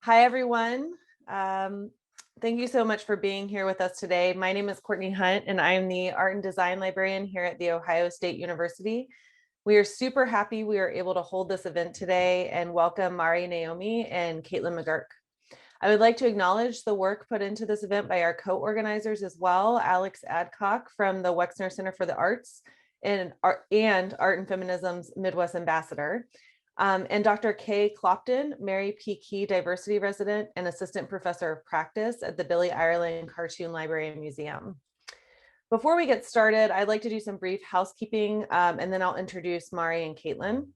Hi, everyone. Um, Thank you so much for being here with us today. My name is Courtney Hunt, and I am the Art and Design Librarian here at The Ohio State University. We are super happy we are able to hold this event today and welcome Mari Naomi and Caitlin McGurk. I would like to acknowledge the work put into this event by our co-organizers as well, Alex Adcock from the Wexner Center for the Arts and Art and Feminism's Midwest Ambassador. And Dr. Kay Clopton, Mary P. Key Diversity Resident and Assistant Professor of Practice at the Billy Ireland Cartoon Library and Museum. Before we get started, I'd like to do some brief housekeeping, and then I'll introduce Mari and Caitlin.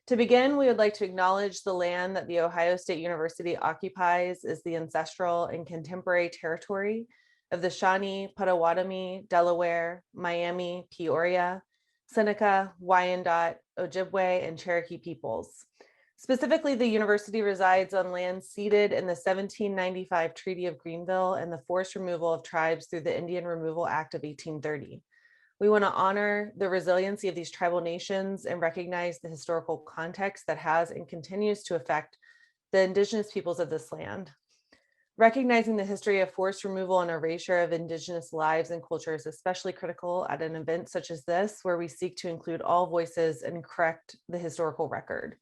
To begin, we would like to acknowledge the land that The Ohio State University occupies is the ancestral and contemporary territory of the Shawnee, Potawatomi, Delaware, Miami, Peoria, Seneca, Wyandot, Ojibwe, and Cherokee peoples. Specifically, the university resides on land ceded in the 1795 Treaty of Greenville and the forced removal of tribes through the Indian Removal Act of 1830. We want to honor the resiliency of these tribal nations and recognize the historical context that has and continues to affect the indigenous peoples of this land. Recognizing the history of forced removal and erasure of indigenous lives and cultures is especially critical at an event such as this, where we seek to include all voices and correct the historical record.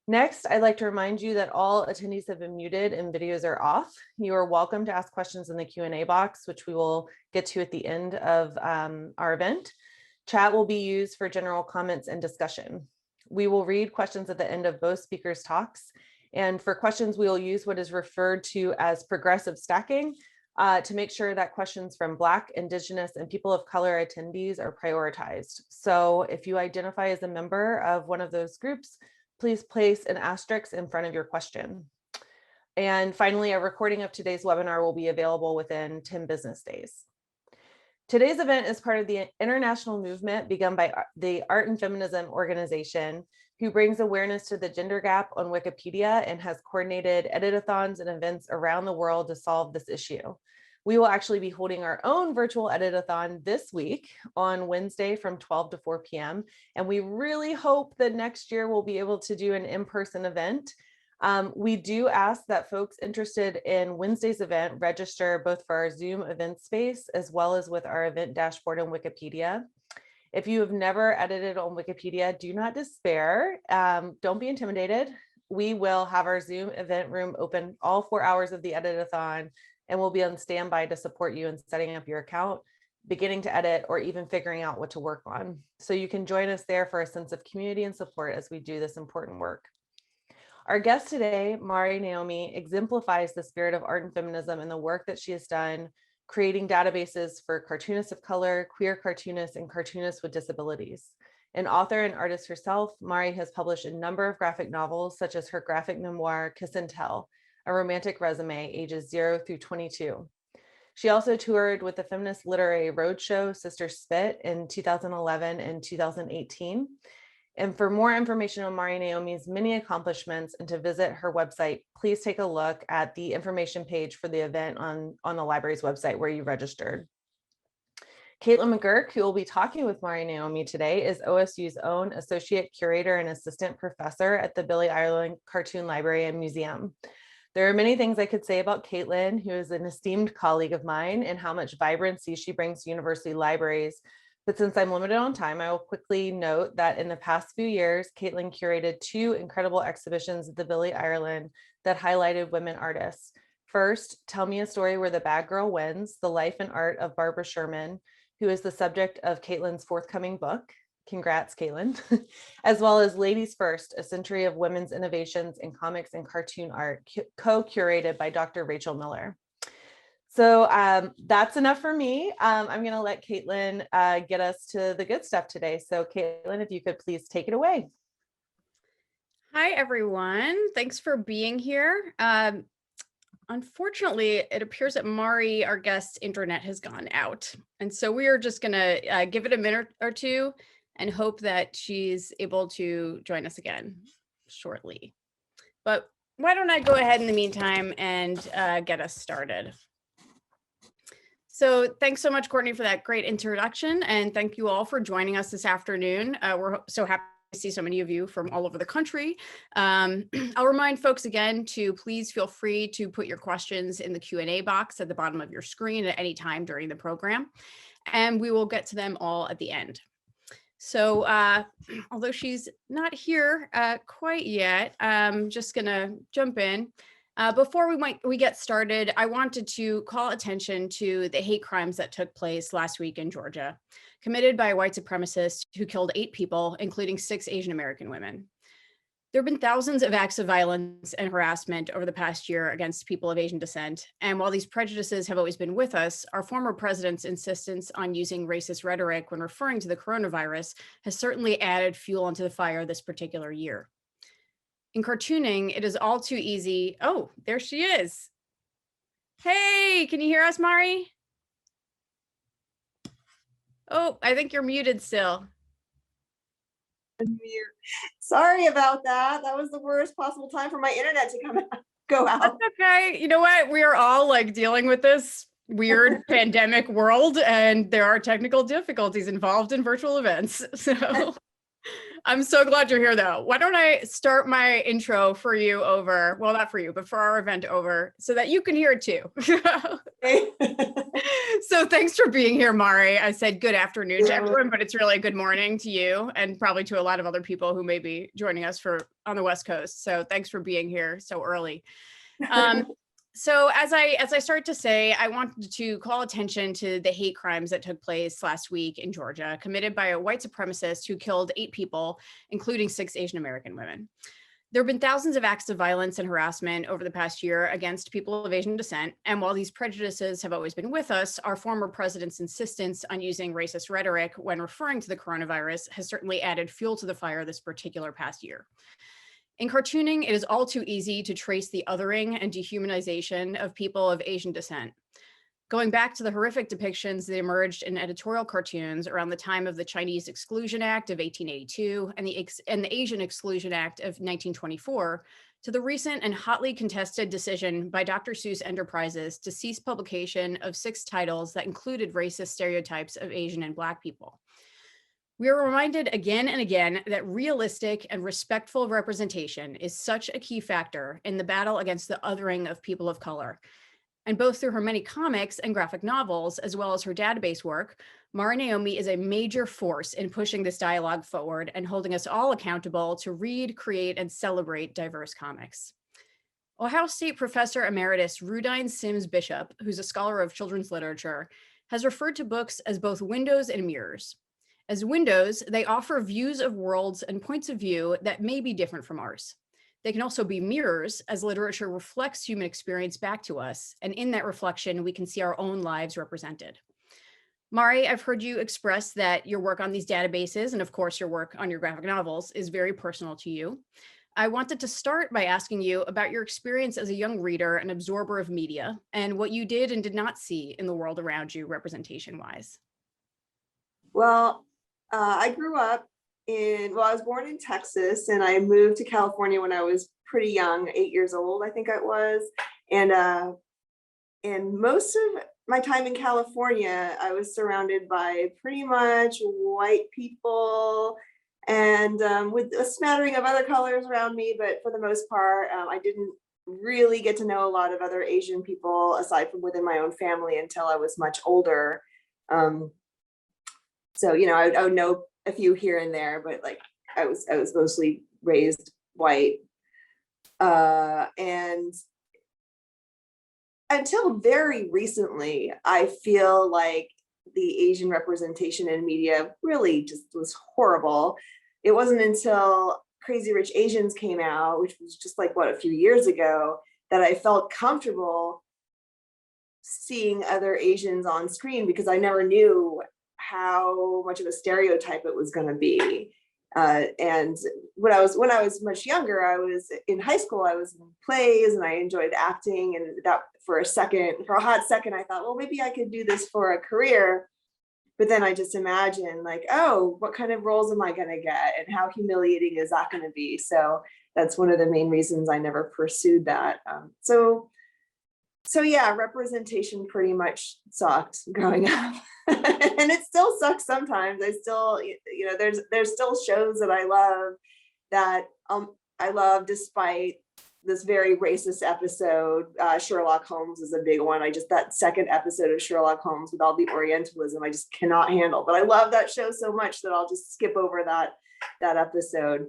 Next, I'd like to remind you that all attendees have been muted and videos are off. You are welcome to ask questions in the Q&A box, which we will get to at the end of our event. Chat will be used for general comments and discussion. We will read questions at the end of both speakers' talks. And for questions, we will use what is referred to as progressive stacking to make sure that questions from Black, Indigenous, and people of color attendees are prioritized. So if you identify as a member of one of those groups, please place an asterisk in front of your question. And finally, a recording of today's webinar will be available within 10 business days. Today's event is part of the international movement begun by the Art and Feminism organization, who brings awareness to the gender gap on Wikipedia and has coordinated editathons and events around the world to solve this issue. We will actually be holding our own virtual editathon this week on Wednesday from 12 to 4 p.m. And we really hope that next year we'll be able to do an in-person event. We do ask that folks interested in Wednesday's event register both for our Zoom event space as well as with our event dashboard on Wikipedia. If you have never edited on Wikipedia, do not despair. Don't be intimidated. We will have our Zoom event room open all 4 hours of the editathon, and we'll be on standby to support you in setting up your account, beginning to edit, or even figuring out what to work on. So you can join us there for a sense of community and support as we do this important work. Our guest today, Mari Naomi, exemplifies the spirit of art and feminism and the work that she has done creating databases for cartoonists of color, queer cartoonists, and cartoonists with disabilities. An author and artist herself, Mari has published a number of graphic novels, such as her graphic memoir, Kiss and Tell, a romantic resume, ages 0 through 22. She also toured with the feminist literary roadshow, Sister Spit, in 2011 and 2018. And for more information on Mari Naomi's many accomplishments and to visit her website, please take a look at the information page for the event on the library's website where you registered. Caitlin McGurk, who will be talking with Mari Naomi today, is OSU's own Associate Curator and Assistant Professor at the Billy Ireland Cartoon Library and Museum. There are many things I could say about Caitlin, who is an esteemed colleague of mine, and how much vibrancy she brings to university libraries. But since I'm limited on time, I will quickly note that in the past few years, Caitlin curated 2 incredible exhibitions at the Billy Ireland that highlighted women artists. First, Tell Me a Story Where the Bad Girl Wins, the life and art of Barbara Sherman, who is the subject of Caitlin's forthcoming book. Congrats, Caitlin. As well as Ladies First, a century of women's innovations in comics and cartoon art, co-curated by Dr. Rachel Miller. So that's enough for me. I'm going to let Caitlin get us to the good stuff today. So Caitlin, if you could please take it away. Hi, everyone. Thanks for being here. Unfortunately, it appears that Mari, our guest's internet has gone out. And so we are just going to give it a minute or two and hope that she's able to join us again shortly. But why don't I go ahead in the meantime and get us started. So thanks so much, Courtney, for that great introduction. And thank you all for joining us this afternoon. We're so happy see so many of you from all over the country. I'll remind folks again to please feel free to put your questions in the Q&A box at the bottom of your screen at any time during the program, and we will get to them all at the end. So although she's not here quite yet, I'm just gonna jump in. Before we get started, I wanted to call attention to the hate crimes that took place last week in Georgia, committed by a white supremacist who killed 8 people, including 6 Asian American women. There have been thousands of acts of violence and harassment over the past year against people of Asian descent. And while these prejudices have always been with us, our former president's insistence on using racist rhetoric when referring to the coronavirus has certainly added fuel onto the fire this particular year. In cartooning, it is all too easy. Oh, there she is. Hey, can you hear us, Mari? Oh, I think you're muted still. Sorry about that. That was the worst possible time for my internet to go out. That's okay. You know what? We are all like dealing with this weird pandemic world, and there are technical difficulties involved in virtual events. So I'm so glad you're here though. Why don't I start my intro for you over, well, not for you, but for our event over so that you can hear it too. So thanks for being here, Mari. I said good afternoon to everyone, but it's really good morning to you and probably to a lot of other people who may be joining us on the West Coast. So thanks for being here so early. So as I start to say, I wanted to call attention to the hate crimes that took place last week in Georgia, committed by a white supremacist who killed 8 people, including 6 Asian American women. There have been thousands of acts of violence and harassment over the past year against people of Asian descent. And while these prejudices have always been with us, our former president's insistence on using racist rhetoric when referring to the coronavirus has certainly added fuel to the fire this particular past year. In cartooning, it is all too easy to trace the othering and dehumanization of people of Asian descent. Going back to the horrific depictions that emerged in editorial cartoons around the time of the Chinese Exclusion Act of 1882 and the Asian Exclusion Act of 1924, to the recent and hotly contested decision by Dr. Seuss Enterprises to cease publication of 6 titles that included racist stereotypes of Asian and Black people. We are reminded again and again that realistic and respectful representation is such a key factor in the battle against the othering of people of color. And both through her many comics and graphic novels, as well as her database work, Mari Naomi is a major force in pushing this dialogue forward and holding us all accountable to read, create, and celebrate diverse comics. Ohio State Professor Emeritus Rudine Sims Bishop, who's a scholar of children's literature, has referred to books as both windows and mirrors. As windows, they offer views of worlds and points of view that may be different from ours. They can also be mirrors, as literature reflects human experience back to us, and in that reflection, we can see our own lives represented. Mari, I've heard you express that your work on these databases, and of course your work on your graphic novels, is very personal to you. I wanted to start by asking you about your experience as a young reader and absorber of media, and what you did and did not see in the world around you representation-wise. Well, I grew up I was born in Texas, and I moved to California when I was pretty young, 8 years old, I think it was. And most of my time in California, I was surrounded by pretty much white people and with a smattering of other colors around me. But for the most part, I didn't really get to know a lot of other Asian people aside from within my own family until I was much older. So, you know, I would know a few here and there, but like I was mostly raised white. And until very recently, I feel like the Asian representation in media really just was horrible. It wasn't until Crazy Rich Asians came out, which was just like, what, a few years ago, that I felt comfortable seeing other Asians on screen, because I never knew how much of a stereotype it was going to be. And when I was much younger, I was in high school, I was in plays and I enjoyed acting, and that for a hot second, I thought, well, maybe I could do this for a career. But then I just imagined like, oh, what kind of roles am I going to get, and how humiliating is that going to be? So that's one of the main reasons I never pursued that. So So yeah, representation pretty much sucked growing up. And it still sucks sometimes. I still, there's still shows that I love that I love despite this very racist episode. Sherlock Holmes is a big one. That second episode of Sherlock Holmes with all the Orientalism, I just cannot handle. But I love that show so much that I'll just skip over that episode.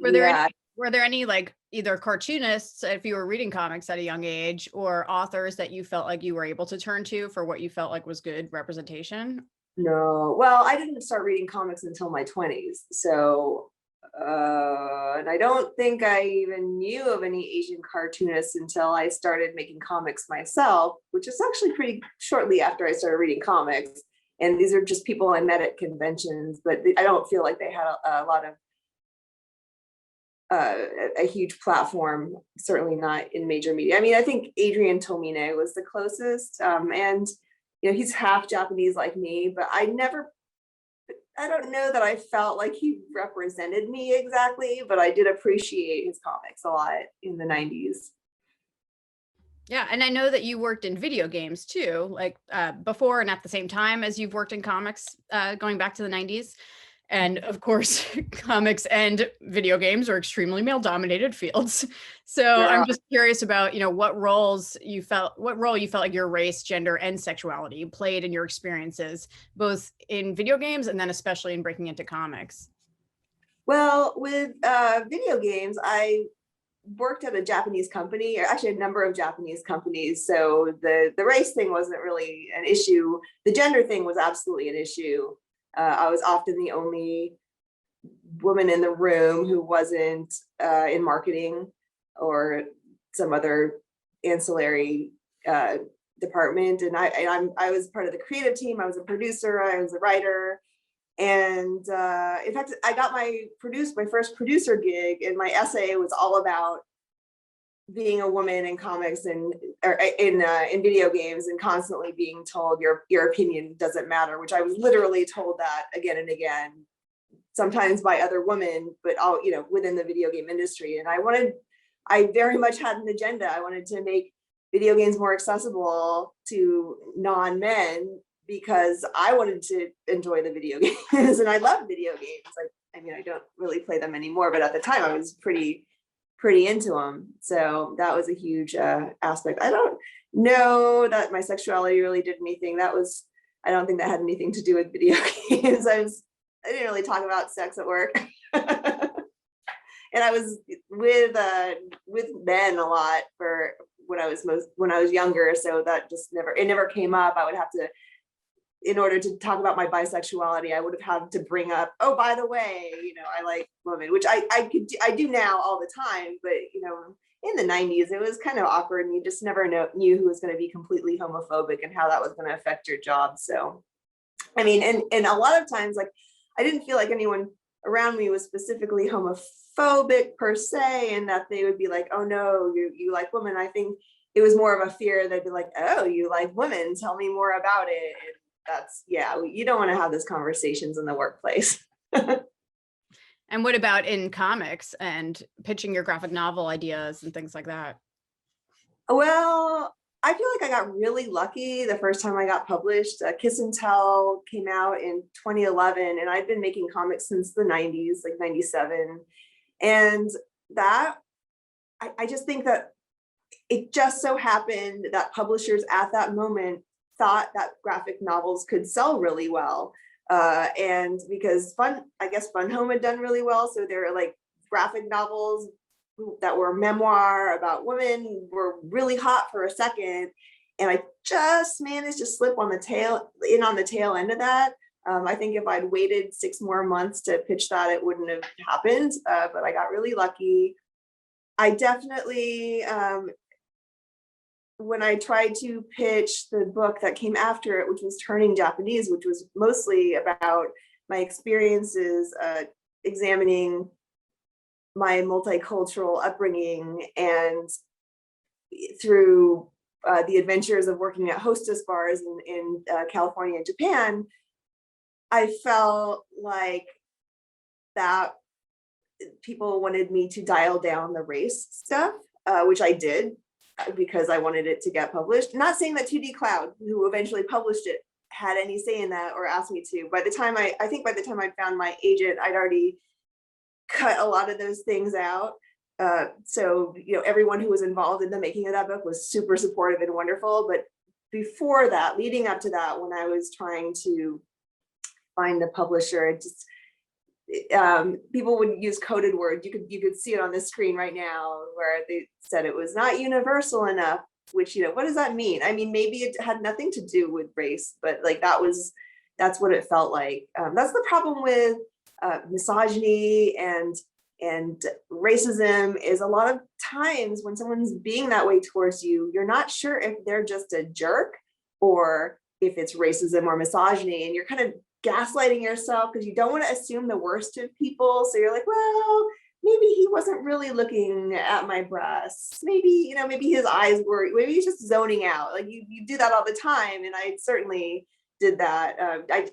Were there any like either cartoonists, if you were reading comics at a young age, or authors that you felt like you were able to turn to for what you felt like was good representation? No, well, I didn't start reading comics until my 20s. So, and I don't think I even knew of any Asian cartoonists until I started making comics myself, which is actually pretty shortly after I started reading comics. And these are just people I met at conventions, but I don't feel like they had a lot of a huge platform, certainly not in major media. I mean, I think Adrian Tomine was the closest, and he's half Japanese like me, but I don't know that I felt like he represented me exactly, but I did appreciate his comics a lot in the 90s. Yeah, and I know that you worked in video games too, like before and at the same time as you've worked in comics, going back to the 90s. And of course, comics and video games are extremely male-dominated fields. So Yeah. I'm just curious about, what role you felt like your race, gender, and sexuality played in your experiences, both in video games and then especially in breaking into comics. Well, with video games, I worked at a Japanese company, or actually a number of Japanese companies. So the race thing wasn't really an issue. The gender thing was absolutely an issue. I was often the only woman in the room who wasn't in marketing or some other ancillary department. And I was part of the creative team. I was a producer, I was a writer. And in fact, I got my first producer gig, and my essay was all about being a woman in comics and in video games, and constantly being told your opinion doesn't matter, which I was literally told that again and again, sometimes by other women, but all within the video game industry. And I very much had an agenda. I wanted to make video games more accessible to non-men because I wanted to enjoy the video games, and I love video games. I don't really play them anymore, but at the time I was pretty into them. So that was a huge aspect. I don't know that my sexuality really did anything. I don't think that had anything to do with video games. I didn't really talk about sex at work. And I was with men a lot for when I was younger. So that just never came up. I would have to, in order to talk about my bisexuality, I would have had to bring up, oh, by the way, I like women, which I do now all the time. But, in the 90s, it was kind of awkward, and you just never knew who was going to be completely homophobic and how that was going to affect your job. So, I mean, and a lot of times, like, I didn't feel like anyone around me was specifically homophobic per se, and that they would be like, oh no, you like women. I think it was more of a fear. They'd be like, oh, you like women, tell me more about it. And you don't want to have those conversations in the workplace. And what about in comics and pitching your graphic novel ideas and things like that? Well, I feel like I got really lucky the first time I got published. Kiss and Tell came out in 2011, and I've been making comics since the 90s, like 97. And that, I just think that it just so happened that publishers at that moment thought that graphic novels could sell really well. And because Fun Home had done really well. So there are like graphic novels that were memoir about women were really hot for a second. And I just managed to slip on the tail end of that. I think if I'd waited 6 more months to pitch that, it wouldn't have happened, but I got really lucky. I definitely, when I tried to pitch the book that came after it, which was Turning Japanese, which was mostly about my experiences examining my multicultural upbringing and through the adventures of working at hostess bars in California and Japan, I felt like that people wanted me to dial down the race stuff, which I did. because I wanted it to get published. Not saying that 2D Cloud, who eventually published it, had any say in that or asked me to. By the time I think by the time I found my agent, I'd already cut a lot of those things out. So, you know, everyone who was involved in the making of that book was super supportive and wonderful. But before that, leading up to that, when I was trying to find the publisher, it just people would use coded words. You could see it on the screen right now where they said it was not universal enough, which, you know, what does that mean? I mean, maybe it had nothing to do with race, but like that's what it felt like. That's the problem with misogyny and racism, is a lot of times when someone's being that way towards you, you're not sure if they're just a jerk or if it's racism or misogyny, and you're kind of gaslighting yourself because you don't want to assume the worst of people. So you're like, well, maybe he wasn't really looking at my breasts. Maybe, you know, maybe his eyes were, maybe he's just zoning out. Like you do that all the time. And I certainly did that.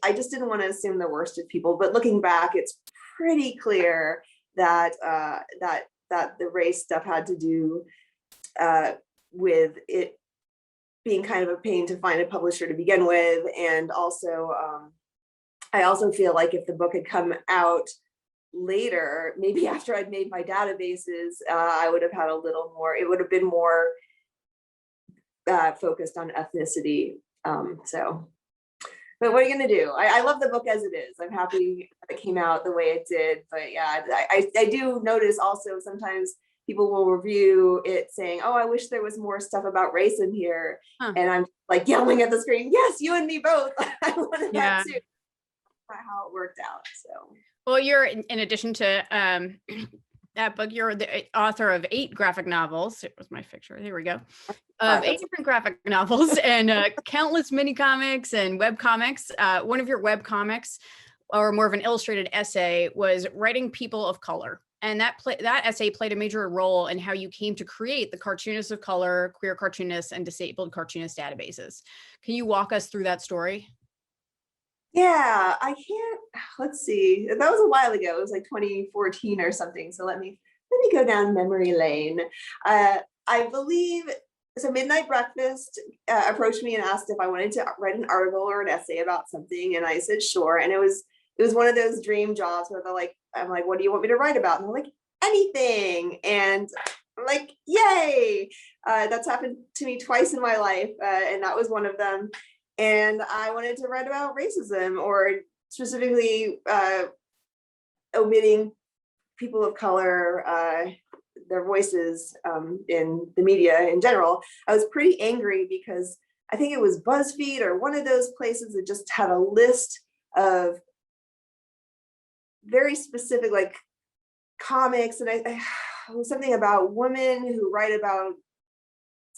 I just didn't want to assume the worst of people. But looking back, it's pretty clear that that the race stuff had to do with it being kind of a pain to find a publisher to begin with. And also, I also feel like if the book had come out later, maybe after I'd made my databases, I would have had a little more, it would have been more focused on ethnicity. But what are you gonna do? I love the book as it is. I'm happy it came out the way it did. But yeah, I do notice also sometimes people will review it saying, oh, I wish there was more stuff about race in here. Huh. And I'm like yelling at the screen, yes, you and me both. I wanted Yeah. that too. Not how it worked out. So Well, you're in addition to that book, you're the author of 8 graphic novels. It was my picture. There we go. Of 8 different graphic novels and countless mini comics and web comics. One of your web comics, or more of an illustrated essay, was Writing People of Color. And that essay played a major role in how you came to create the Cartoonists of Color, Queer Cartoonists, and Disabled Cartoonist databases. Can you walk us through that story? yeah, I can't, let's see. That was a while ago. It was like 2014 or something. So let me go down memory lane. I believe, so Midnight Breakfast approached me and asked if I wanted to write an article or an essay about something. And I said, sure. And it was one of those dream jobs where I'm like, what do you want me to write about? And they're like, anything. And I'm like, yay. That's happened to me twice in my life. And that was one of them. And I wanted to write about racism, or specifically omitting people of color, their voices in the media in general. I was pretty angry because I think it was BuzzFeed or one of those places that just had a list of very specific like comics, and it was something about women who write about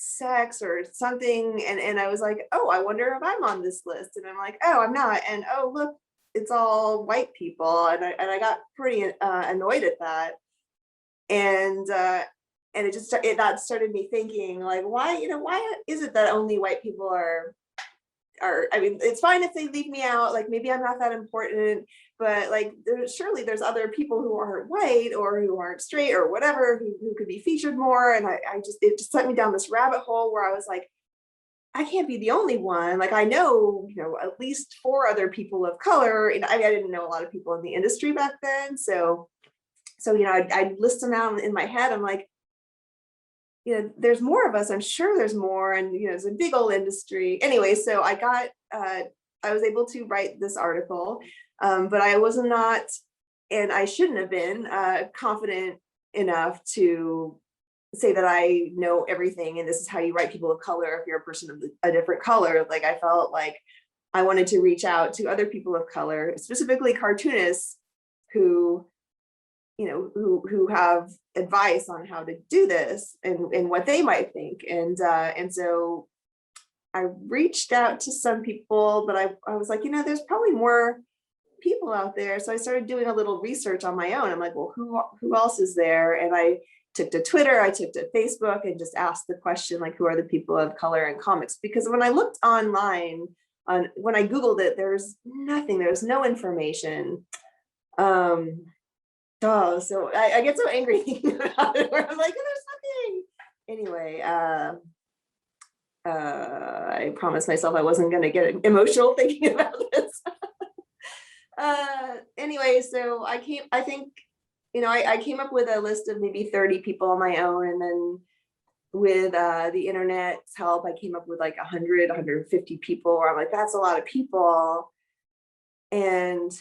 sex or something, and I was like, oh, I wonder if I'm on this list, and I'm like, oh, I'm not, and oh, look, it's all white people, and I got pretty annoyed at that, and it just that started me thinking, like, why is it that only white people are, I mean, it's fine if they leave me out, like maybe I'm not that important, but like surely there's other people who aren't white or who aren't straight or whatever who could be featured more. And it just sent me down this rabbit hole where I was like, I can't be the only one. Like I know, at least 4 other people of color, and I didn't know a lot of people in the industry back then. So I'd list them out in my head. I'm like, there's more of us. I'm sure there's more. And, it's a big old industry. Anyway, so I was able to write this article, but I was not, and I shouldn't have been confident enough to say that I know everything. And this is how you write people of color if you're a person of a different color. Like I felt like I wanted to reach out to other people of color, specifically cartoonists who have advice on how to do this and what they might think. And so I reached out to some people, but I was like, there's probably more people out there. So I started doing a little research on my own. I'm like, well, who else is there? And I took to Twitter, I took to Facebook, and just asked the question, like, who are the people of color in comics? Because when I looked online, when I Googled it, there's nothing, there's no information. So I get so angry thinking about it, where I'm like, there's nothing. anyway, I promised myself I wasn't going to get emotional thinking about this. Anyway, so I think, I came up with a list of maybe 30 people on my own. And then with the internet's help, I came up with like 100, 150 people where I'm like, that's a lot of people. And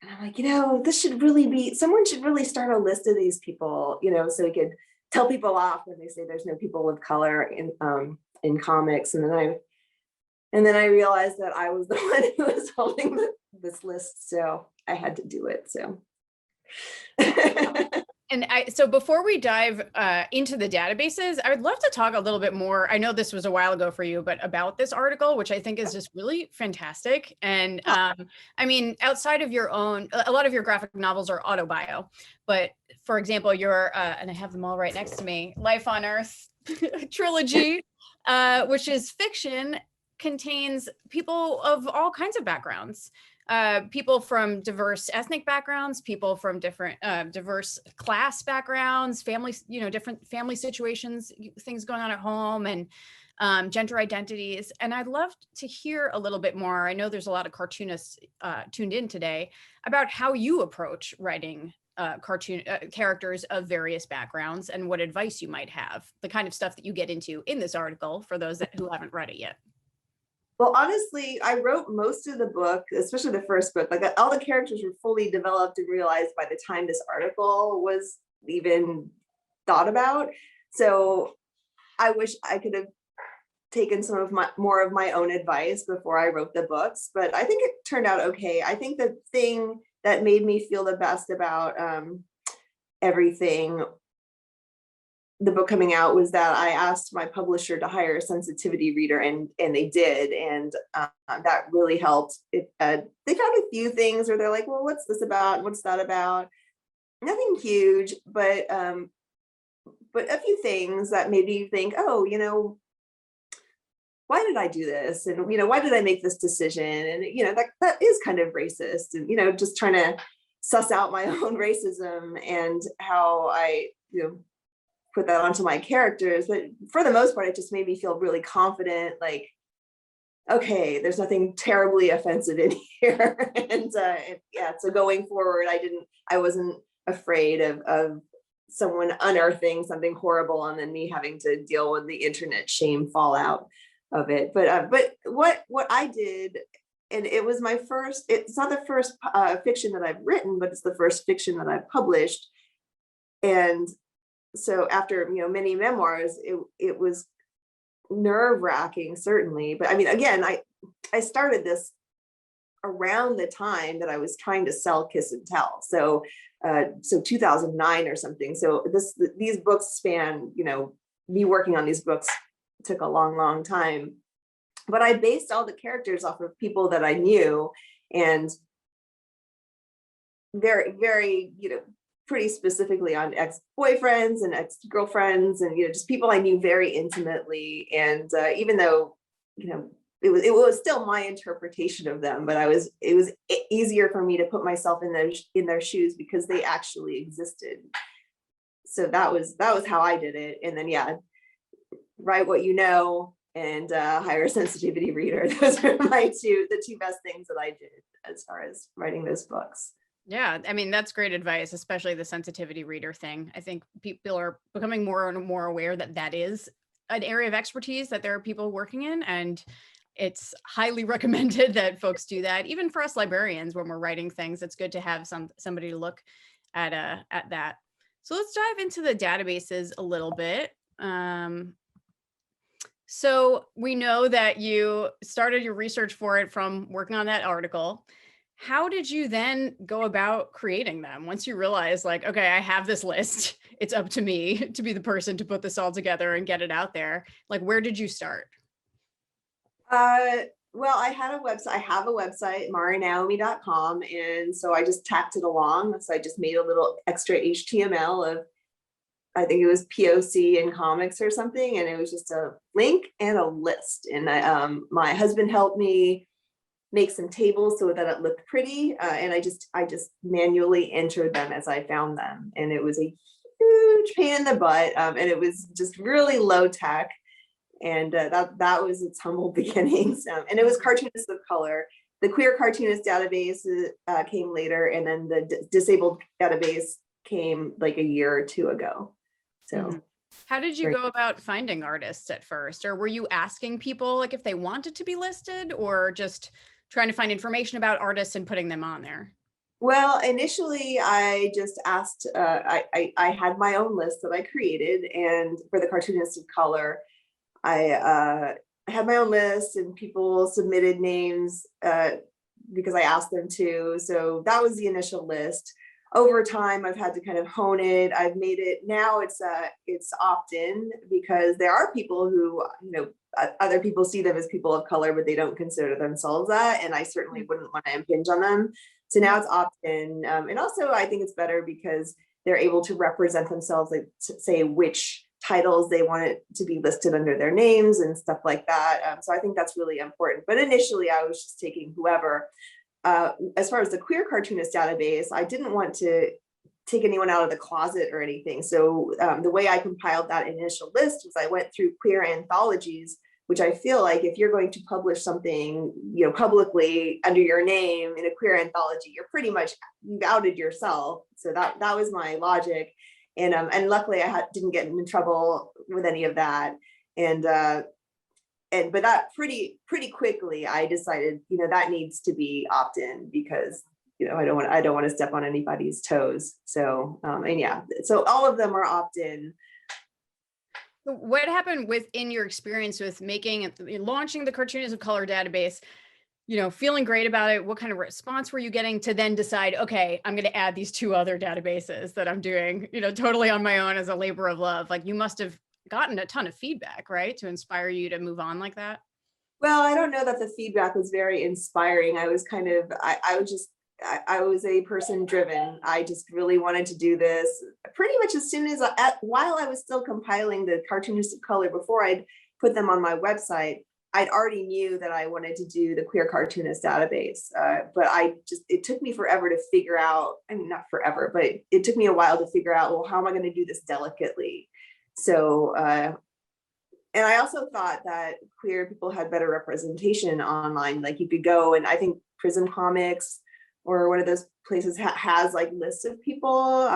I'm like, this should really be, someone should really start a list of these people, so we could tell people off when they say there's no people of color in comics. And then I realized that I was the one who was holding this list, so I had to do it. So. And so before we dive into the databases, I would love to talk a little bit more. I know this was a while ago for you, but about this article, which I think is just really fantastic. And I mean, outside of your own, a lot of your graphic novels are autobio, but for example, your, and I have them all right next to me, Life on Earth trilogy, which is fiction, contains people of all kinds of backgrounds. People from diverse ethnic backgrounds, people from different diverse class backgrounds, families, different family situations, things going on at home, and gender identities. And I'd love to hear a little bit more. I know there's a lot of cartoonists tuned in today about how you approach writing cartoon characters of various backgrounds and what advice you might have, the kind of stuff that you get into in this article for those who haven't read it yet. Well, honestly, I wrote most of the book, especially the first book, like all the characters were fully developed and realized by the time this article was even thought about. So I wish I could have taken some of more of my own advice before I wrote the books, but I think it turned out okay. I think the thing that made me feel the best about everything, the book coming out, was that I asked my publisher to hire a sensitivity reader, and they did, and that really helped. They found a few things where they're like, well, what's this about? What's that about? Nothing huge, but a few things that made me think, oh, why did I do this? And, why did I make this decision? And, that is kind of racist, and, just trying to suss out my own racism and how I, put that onto my characters. But for the most part, it just made me feel really confident, like, okay, there's nothing terribly offensive in here. And yeah, so going forward, I wasn't afraid of someone unearthing something horrible and then me having to deal with the internet shame fallout of it. But what I did, and it was my first, it's not the first fiction that I've written, but it's the first fiction that I've published. And so after, many memoirs, it was nerve-wracking, certainly. But I mean, again, I started this around the time that I was trying to sell Kiss and Tell. So 2009 or something. So these books span, me working on these books took a long, long time. But I based all the characters off of people that I knew, and very, very, pretty specifically on ex-boyfriends and ex-girlfriends, and just people I knew very intimately. And even though it was still my interpretation of them, but it was easier for me to put myself in their shoes because they actually existed. So that was how I did it. And then write what you know, and hire a sensitivity reader. Those are the two best things that I did as far as writing those books. Yeah, I mean, that's great advice, especially the sensitivity reader thing. I think people are becoming more and more aware that that is an area of expertise that there are people working in, and it's highly recommended that folks do that. Even for us librarians, when we're writing things, it's good to have somebody to look at that. So let's dive into the databases a little bit. So we know that you started your research for it from working on that article. How did you then go about creating them? Once you realized, like, okay, I have this list, it's up to me to be the person to put this all together and get it out there. Like, where did you start? Well, I have a website, marinaomi.com. And so I just tacked it along. So I just made a little extra HTML of, I think it was POC in comics or something. And it was just a link and a list. And my husband helped me make some tables so that it looked pretty. And I just manually entered them as I found them. And it was a huge pain in the butt. And it was just really low tech. And that was its humble beginnings. And it was Cartoonists of Color. The Queer Cartoonist database came later, and then the disabled database came like a year or two ago. So how did you go about finding artists at first? Or were you asking people like if they wanted to be listed, or just trying to find information about artists and putting them on there? Well, initially I just asked, I had my own list that I created, and for the Cartoonists of Color, I had my own list, and people submitted names because I asked them to. So that was the initial list. Over time, I've had to kind of hone it. I've made it, now it's opt-in, because there are people who, other people see them as people of color, but they don't consider themselves that. And I certainly wouldn't want to impinge on them. So now it's opt-in. And also I think it's better because they're able to represent themselves, like say which titles they want it to be listed under their names and stuff like that. So I think that's really important. But initially I was just taking whoever. As far as the Queer Cartoonist database, I didn't want to take anyone out of the closet or anything. So the way I compiled that initial list was I went through queer anthologies, which I feel like if you're going to publish something, publicly under your name in a queer anthology, you're pretty much, you've outed yourself. So that was my logic. And luckily I didn't get in trouble with any of that. But that pretty quickly I decided, that needs to be opt-in, because I don't want to step on anybody's toes. So so all of them are opt-in. What happened within your experience with launching the Cartoonists of Color database? Feeling great about it. What kind of response were you getting to then decide, okay, I'm going to add these 2 other databases that I'm doing, totally on my own as a labor of love? Like, you must have gotten a ton of feedback, right, to inspire you to move on like that? Well, I don't know that the feedback was very inspiring. I was kind of, I was a person driven. I just really wanted to do this pretty much as soon as, while I was still compiling the Cartoonists of Color, before I'd put them on my website, I'd already knew that I wanted to do the Queer Cartoonist database. But it took me forever to figure out, not forever, but it took me a while to figure out, well, how am I going to do this delicately? So, and I also thought that queer people had better representation online. Like, you could go, and I think Prism Comics or one of those places has like lists of people.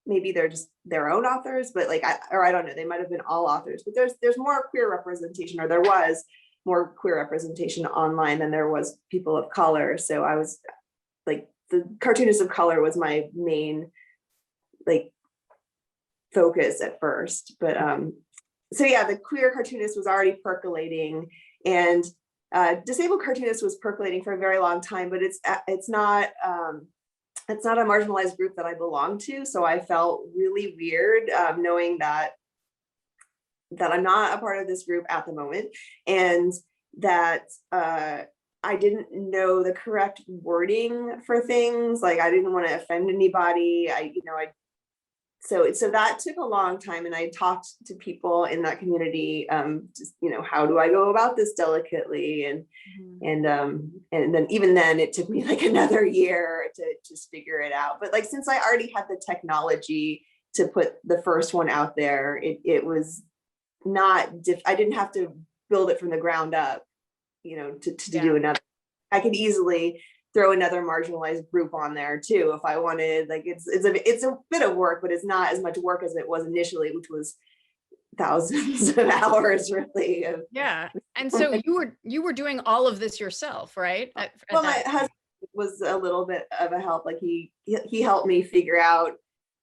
Maybe they're just their own authors, but like, I don't know, they might've been all authors, but there's more queer representation, or there was more queer representation online than there was people of color. So I was like, the Cartoonists of Color was my main like focus at first. But so yeah, the Queer Cartoonist was already percolating, and Disabled Cartoonist was percolating for a very long time, but it's not a marginalized group that I belong to. So I felt really weird knowing that I'm not a part of this group at the moment, and that I didn't know the correct wording for things. Like, I didn't want to offend anybody. So that took a long time, and I talked to people in that community, just, how do I go about this delicately? And then even then it took me like another year to just figure it out. But like, since I already had the technology to put the first one out there, it was not, I didn't have to build it from the ground up, to do another. I could easily throw another marginalized group on there too if I wanted. Like, it's a bit of work, but it's not as much work as it was initially, which was thousands of hours really. Yeah. And so you were doing all of this yourself, right? Well, my husband was a little bit of a help. Like, he helped me figure out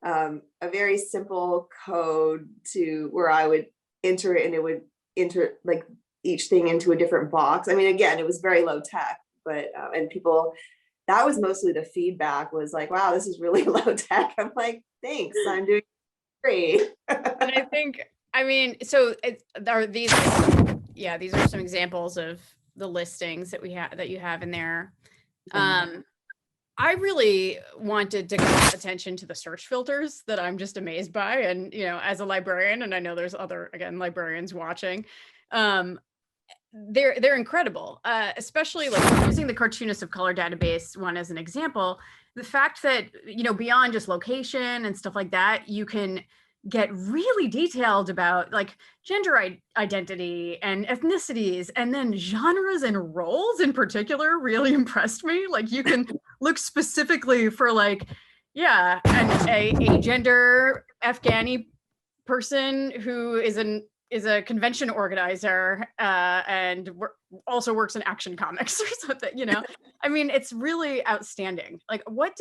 a very simple code to where I would enter it, and it would enter like each thing into a different box. I mean, again, it was very low tech, but and people, that was mostly the feedback, was like, wow, this is really low tech. I'm like, thanks, I'm doing great. And I think, so these are some examples of the listings that you have in there. I really wanted to call attention to the search filters that I'm just amazed by. And, as a librarian, and I know there's other, again, librarians watching, they're incredible, especially like using the Cartoonists of Color database one as an example. The fact that, beyond just location and stuff like that, you can get really detailed about like gender identity and ethnicities, and then genres and roles in particular really impressed me. Like you can look specifically for like, yeah, a gender Afghani person who is a convention organizer and also works in Action Comics or something, you know. I mean, it's really outstanding. Like what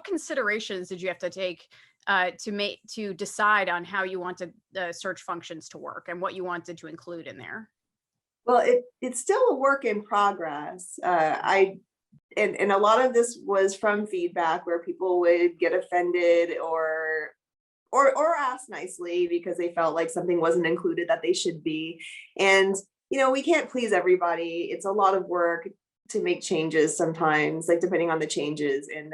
considerations did you have to take to decide on how you wanted the search functions to work and what you wanted to include in there? Well, it's still a work in progress. And a lot of this was from feedback where people would get offended or ask nicely because they felt like something wasn't included that they should be. And, you know, we can't please everybody. It's a lot of work to make changes sometimes, like depending on the changes. And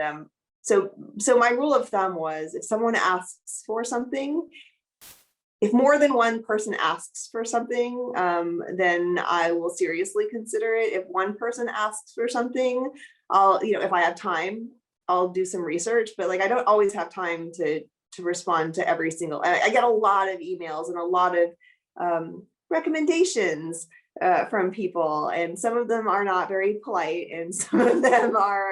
so my rule of thumb was if someone asks for something, if more than one person asks for something, then I will seriously consider it. If one person asks for something, I'll, you know, if I have time, I'll do some research, but like, I don't always have time to respond to every single, I get a lot of emails and a lot of recommendations from people, and some of them are not very polite and some of them are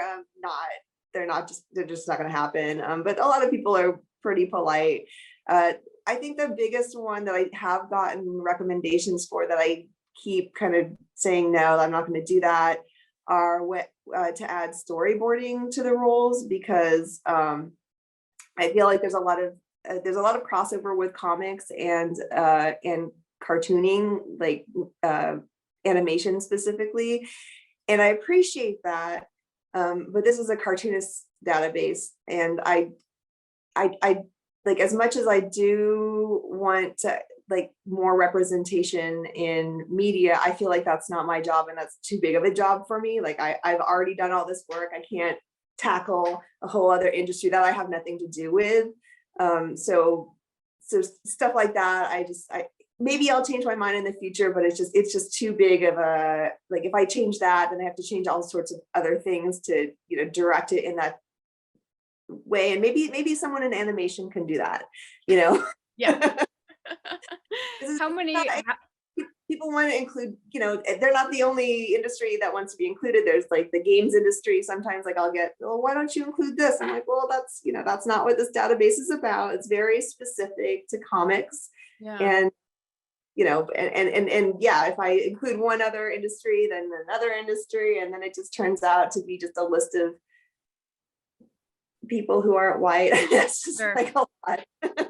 they're just not going to happen. But a lot of people are pretty polite. I think the biggest one that I have gotten recommendations for that I keep kind of saying, no, I'm not going to do that, are to add storyboarding to the roles, because I feel like there's a lot of crossover with comics and cartooning, like animation specifically, and I appreciate that. But this is a cartoonist database, and I like, as much as I do want to like more representation in media, I feel like that's not my job, and that's too big of a job for me. Like I've already done all this work. I can't tackle a whole other industry that I have nothing to do with. So stuff like that, I maybe I'll change my mind in the future, but it's just too big of a, like, if I change that, then I have to change all sorts of other things to, you know, direct it in that way. And maybe someone in animation can do that, you know. Yeah. How many people want to include, you know, they're not the only industry that wants to be included. There's like the games industry. Sometimes like I'll get, well, why don't you include this? I'm like, well, that's, you know, that's not what this database is about. It's very specific to comics. Yeah. And, you know, and yeah, if I include one other industry, then another industry, and then it just turns out to be just a list of people who aren't white. It's just Sure. like a lot.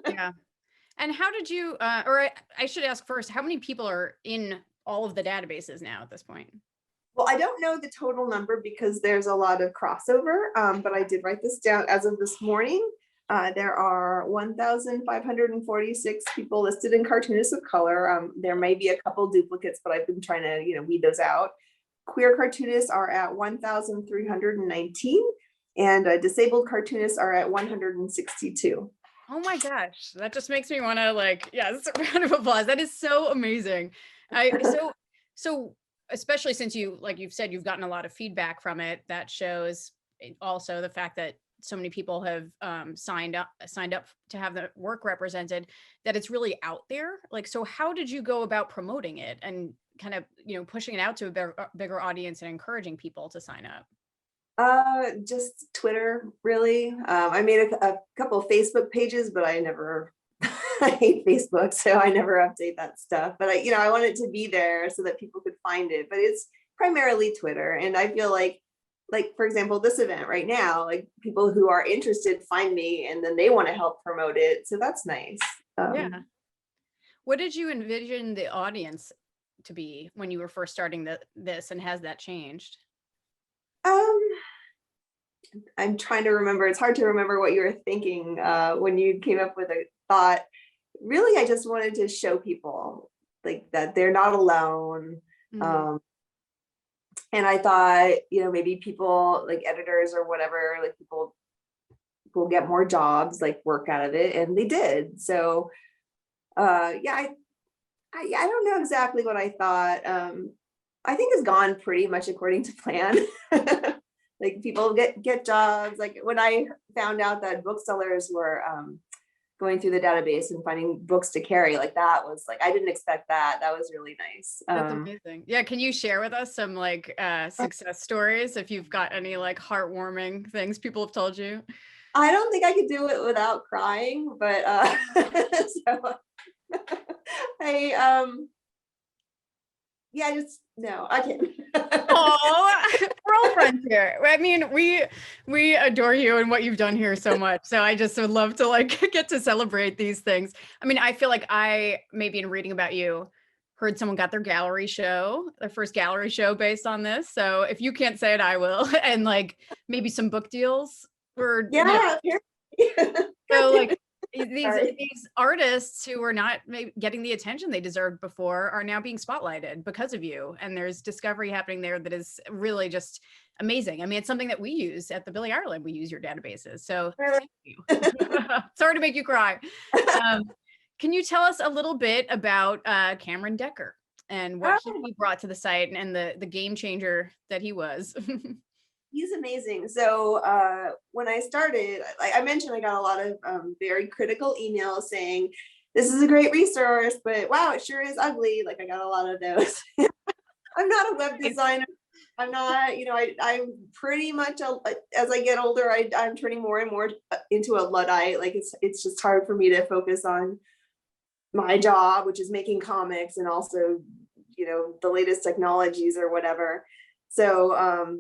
Yeah. And how did you, or I should ask first, how many people are in all of the databases now at this point? Well, I don't know the total number because there's a lot of crossover, but I did write this down as of this morning. There are 1,546 people listed in Cartoonists of Color. There may be a couple duplicates, but I've been trying to, you know, weed those out. Queer cartoonists are at 1,319, and disabled cartoonists are at 162. Oh my gosh, that just makes me want to like, yes, a round of applause. That is so amazing. So especially since you, like you've said, you've gotten a lot of feedback from it, that shows also the fact that so many people have signed up to have the work represented, that it's really out there. Like, so how did you go about promoting it and kind of, you know, pushing it out to a bigger audience and encouraging people to sign up? Just Twitter, really. I made a couple of Facebook pages, but I never, I hate Facebook, so I never update that stuff. But I want it to be there so that people could find it. But it's primarily Twitter, and I feel like for example, this event right now, like people who are interested find me, and then they want to help promote it. So that's nice. Yeah. What did you envision the audience to be when you were first starting this, and has that changed? I'm trying to remember. It's hard to remember what you were thinking when you came up with a thought. Really, I just wanted to show people like that they're not alone. Mm-hmm. And I thought, you know, maybe people like editors or whatever, like people will get more jobs, like work out of it, and they did. So, yeah, I don't know exactly what I thought. I think it's gone pretty much according to plan. Like people get jobs. Like when I found out that booksellers were going through the database and finding books to carry, like that was like, I didn't expect that. That was really nice. That's amazing. Yeah, can you share with us some like success stories if you've got any like heartwarming things people have told you? I don't think I could do it without crying, but so I yeah, just no, I can't. Oh, we're all friends here. I mean, we adore you and what you've done here so much. So I just would love to like get to celebrate these things. I mean, I feel like I maybe in reading about you heard someone got their first gallery show based on this. So if you can't say it, I will. And like maybe some book deals or Yeah. so like these Sorry. these artists who were not maybe getting the attention they deserved before are now being spotlighted because of you. And there's discovery happening there that is really just amazing. I mean, it's something that we use at the Billie Ireland. We use your databases. So thank you. Sorry to make you cry. Can you tell us a little bit about Cameron Decker and what he brought to the site and the game changer that he was? He's amazing. So when I started, like I mentioned, I got a lot of very critical emails saying, this is a great resource, but wow, it sure is ugly. Like I got a lot of those. I'm not a web designer. I'm not, I'm pretty much, as I get older, I'm turning more and more into a Luddite. Like it's just hard for me to focus on my job, which is making comics and also, the latest technologies or whatever. So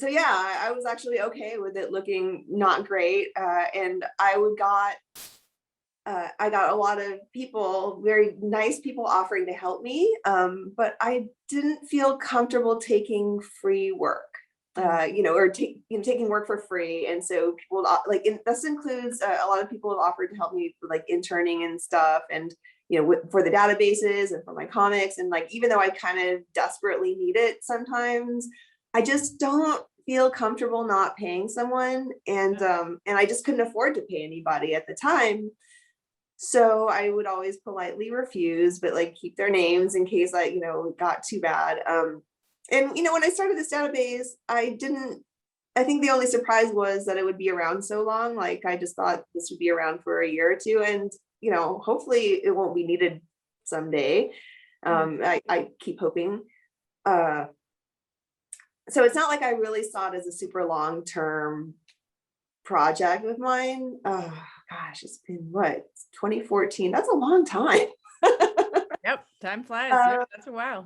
yeah, I was actually okay with it looking not great. And I got a lot of people, very nice people offering to help me. But I didn't feel comfortable taking free work, or taking work for free. And so people this includes a lot of people have offered to help me with like interning and stuff. And, for the databases and for my comics. And like, even though I kind of desperately need it sometimes, I just don't feel comfortable not paying someone. And I just couldn't afford to pay anybody at the time. So I would always politely refuse, but like keep their names in case it got too bad. And when I started this database, I think the only surprise was that it would be around so long. Like I just thought this would be around for a year or two. And, hopefully it won't be needed someday. I keep hoping. So it's not like I really saw it as a super long-term project with mine. Oh gosh, it's been what, 2014? That's a long time. Yep, time flies. Yeah, that's a while.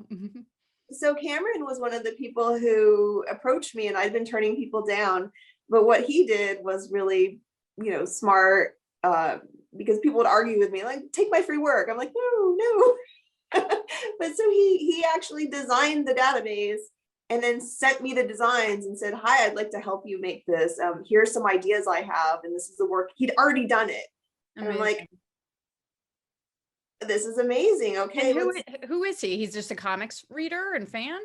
So Cameron was one of the people who approached me, and I'd been turning people down. But what he did was really, smart, because people would argue with me, like, take my free work. I'm like, no. But so he actually designed the database and then sent me the designs and said, hi, I'd like to help you make this. Here's some ideas I have, and this is the work. He'd already done it. And I'm like, this is amazing. Okay. Who is he? He's just a comics reader and fan?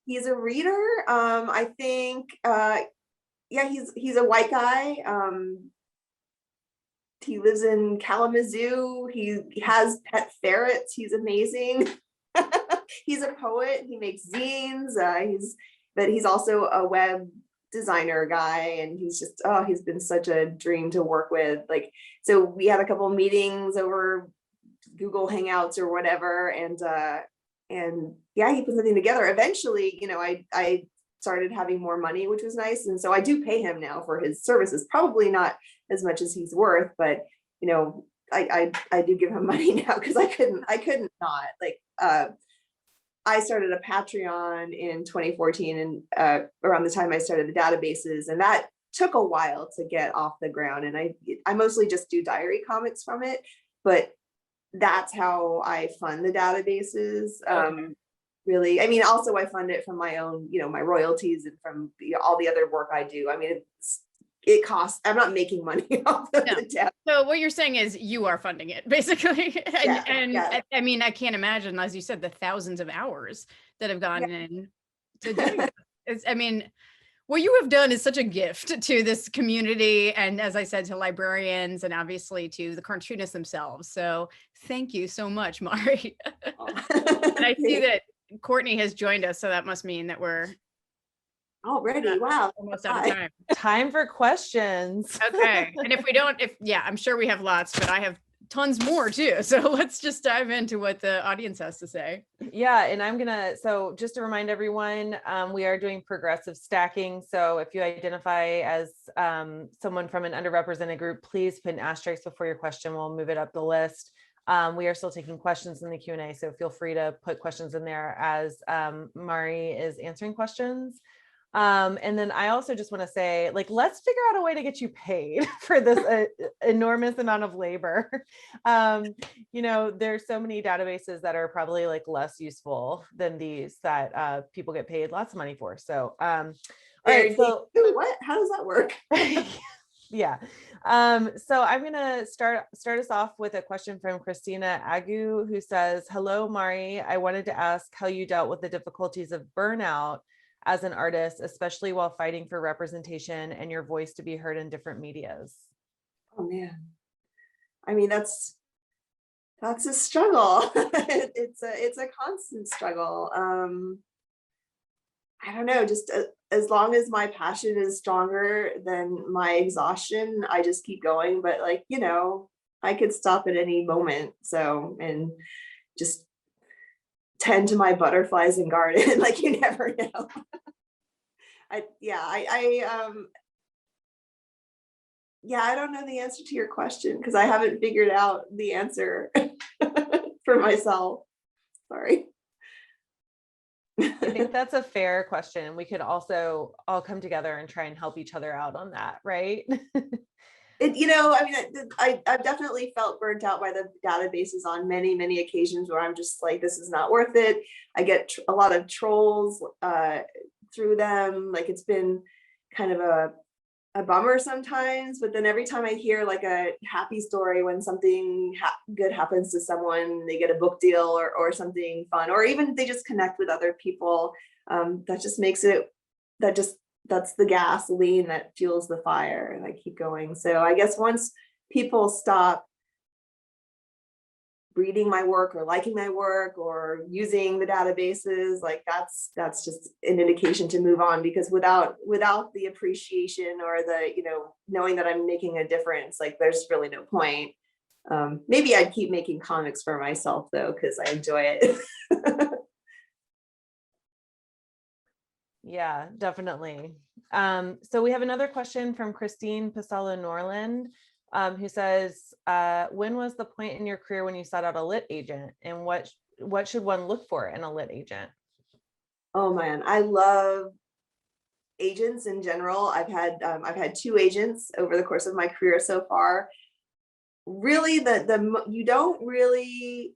He's a reader. I think, he's a white guy. He lives in Kalamazoo. He has pet ferrets. He's amazing. He's a poet. He makes zines. But he's also a web designer guy, and he's been such a dream to work with. Like, so we had a couple of meetings over Google Hangouts or whatever, and yeah, he put something together. Eventually, I started having more money, which was nice, and so I do pay him now for his services. Probably not as much as he's worth, but I do give him money now because I couldn't not. Like, I started a Patreon in 2014, and around the time I started the databases, and that took a while to get off the ground. And I mostly just do diary comics from it, but that's how I fund the databases. Okay. Really, I mean, also I fund it from my own, my royalties and from all the other work I do. I mean, it costs. I'm not making money off of the data. So what you're saying is you are funding it, basically. And yeah. I mean, I can't imagine, as you said, the thousands of hours that have gone in to doing this. I mean, what you have done is such a gift to this community, and as I said, to librarians, and obviously to the cartoonists themselves. So thank you so much, Mari. And I see that Courtney has joined us, so that must mean that we're Already, wow. Almost out of Hi. time. Time for questions. Okay. And if we don't, I'm sure we have lots, but I have tons more too. So let's just dive into what the audience has to say. Yeah, and so just to remind everyone, we are doing progressive stacking. So if you identify as someone from an underrepresented group, please put an asterisk before your question. We'll move it up the list. We are still taking questions in the Q&A, so feel free to put questions in there as Mari is answering questions. And then I also just want to say, like, let's figure out a way to get you paid for this enormous amount of labor. There's so many databases that are probably like less useful than these that people get paid lots of money for. So, all right. So What? How does that work? yeah. So I'm gonna start us off with a question from Christina Agu, who says, "Hello, Mari. I wanted to ask how you dealt with the difficulties of burnout as an artist, especially while fighting for representation and your voice to be heard in different medias." Oh man. I mean, that's a struggle. It's a constant struggle. I don't know, just as long as my passion is stronger than my exhaustion, I just keep going. But like, I could stop at any moment. So, and just tend to my butterflies and garden. Like, you never know. I don't know the answer to your question because I haven't figured out the answer for myself. Sorry. I think that's a fair question. We could also all come together and try and help each other out on that, right? I've definitely felt burnt out by the databases on many, many occasions where I'm just like, this is not worth it. I get a lot of trolls through them. Like, it's been kind of a bummer sometimes, but then every time I hear like a happy story when something good happens to someone, they get a book deal or something fun, or even they just connect with other people, that just makes it, that's the gasoline that fuels the fire, and I keep going. So I guess once people stop reading my work or liking my work or using the databases, like that's just an indication to move on, because without the appreciation or the, knowing that I'm making a difference, like there's really no point. Maybe I'd keep making comics for myself though, because I enjoy it. Yeah, definitely. So we have another question from Christine Pasala Norland, who says, when was the point in your career when you sought out a lit agent, and what should one look for in a lit agent? Oh man, I love agents in general. I've had 2 agents over the course of my career so far. Really, you don't really,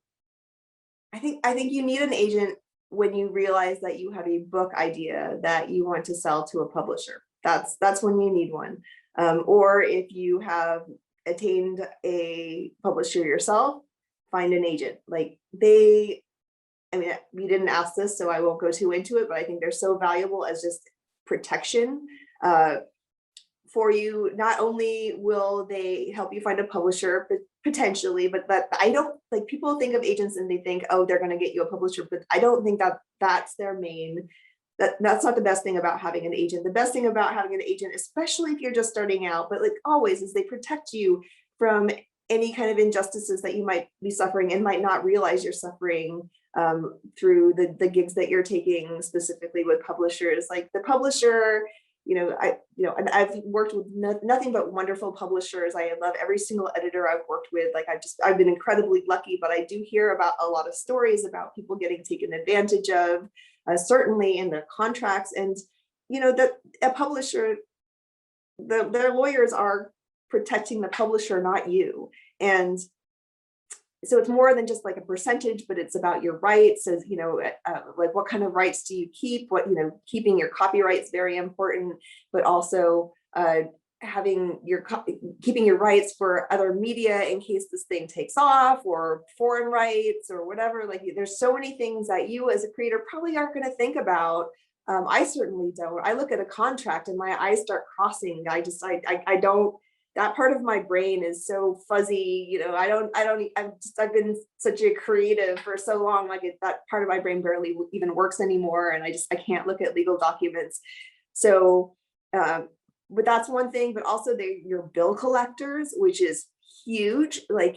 I think you need an agent when you realize that you have a book idea that you want to sell to a publisher. That's when you need one. Or if you have attained a publisher yourself, find an agent. Like you didn't ask this, so I won't go too into it, but I think they're so valuable as just protection for you. Not only will they help you find a publisher, but potentially, but I don't, like, people think of agents and they think, oh, they're going to get you a publisher, but I don't think that that's their main, that's not the best thing about having an agent. The best thing about having an agent, especially if you're just starting out, but like always, is they protect you from any kind of injustices that you might be suffering and might not realize you're suffering through the gigs that you're taking, specifically with publishers. Like the publisher, and I've worked with nothing but wonderful publishers. I love every single editor I've worked with. Like I've been incredibly lucky, but I do hear about a lot of stories about people getting taken advantage of, certainly in their contracts. And, that a publisher, their lawyers are protecting the publisher, not you. And so it's more than just like a percentage, but it's about your rights, as like what kind of rights do you keep? Keeping your copyright is very important, but also keeping your rights for other media in case this thing takes off, or foreign rights or whatever. Like there's so many things that you as a creator probably aren't going to think about. I certainly don't. I look at a contract and my eyes start crossing. I don't. That part of my brain is so fuzzy, I've been such a creative for so long, like that part of my brain barely even works anymore. And I can't look at legal documents So, but that's one thing, but also your bill collectors, which is huge. Like,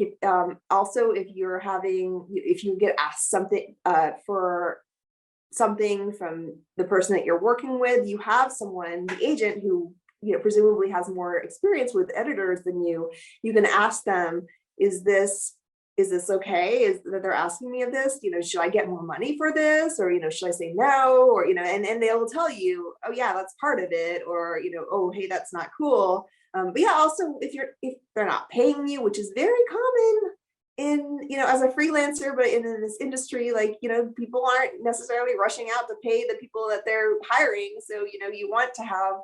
also if you get asked something, for something from the person that you're working with, you have someone, the agent, who, presumably has more experience with editors than you can ask them, is this okay? Is that they're asking me of this? Should I get more money for this? Or, should I say no? Or, and they will tell you, oh yeah, that's part of it. Or, oh, hey, that's not cool. But yeah, also if they're not paying you, which is very common in, as a freelancer, but in this industry, like, people aren't necessarily rushing out to pay the people that they're hiring. So, you want to have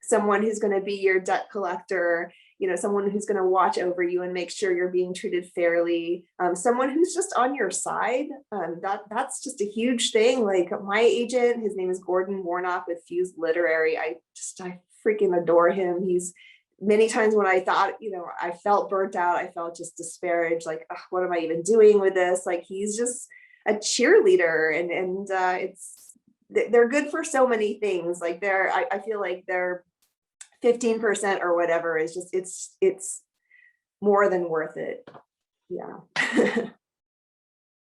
someone who's going to be your debt collector, someone who's going to watch over you and make sure you're being treated fairly, someone who's just on your side. That's just a huge thing. Like, my agent, his name is Gordon Warnock with Fuse Literary. I freaking adore him. He's, many times when I thought, I felt burnt out, I felt just disparaged, like, what am I even doing with this? Like, he's just a cheerleader, and they're good for so many things. Like, I feel like they're 15% or whatever is just, it's more than worth it. Yeah.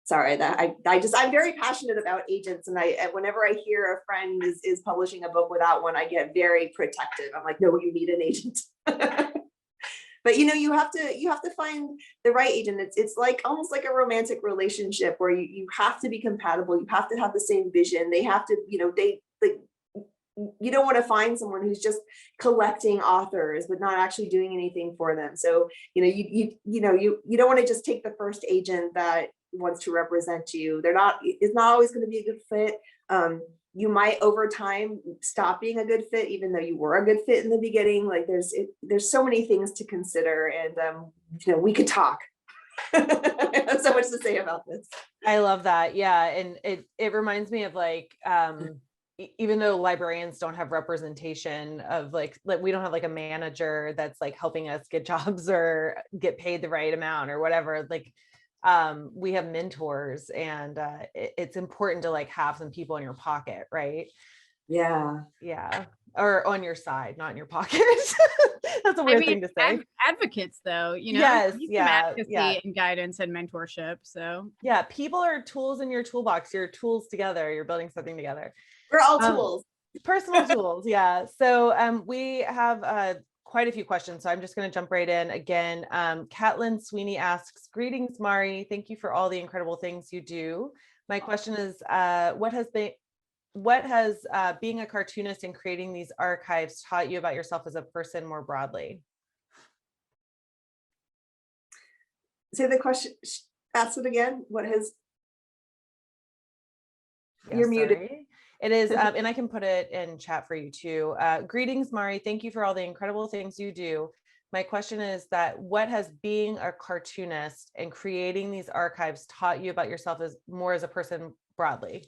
Sorry, that I'm very passionate about agents, and whenever I hear a friend is publishing a book without one, I get very protective. I'm like, no, you need an agent. But you have to find the right agent. It's like almost like a romantic relationship where you have to be compatible. You have to have the same vision. They have to, you don't want to find someone who's just collecting authors but not actually doing anything for them. So, you don't want to just take the first agent that wants to represent you. It's not always going to be a good fit. You might over time stop being a good fit, even though you were a good fit in the beginning. Like, there's so many things to consider, and we could talk. I have so much to say about this. I love that. Yeah. And it reminds me of like, even though librarians don't have representation of like we don't have like a manager that's like helping us get jobs or get paid the right amount or whatever, like we have mentors, and it's important to like have some people in your pocket, right? Yeah. Or on your side, not in your pocket. That's a weird thing to say. Advocates, though, Yes, need some advocacy and guidance and mentorship. So yeah, people are tools in your toolbox. Your tools together, you're building something together. We're all tools. Personal tools. Yeah. So we have quite a few questions. So I'm just going to jump right in again. Catlin Sweeney asks, greetings, Mari. Thank you for all the incredible things you do. My question is, what has being a cartoonist and creating these archives taught you about yourself as a person more broadly? Say the question, ask it again. What has, you're muted. It is, and I can put it in chat for you too. Greetings, Mari. Thank you for all the incredible things you do. My question is that what has being a cartoonist and creating these archives taught you about yourself as a person broadly?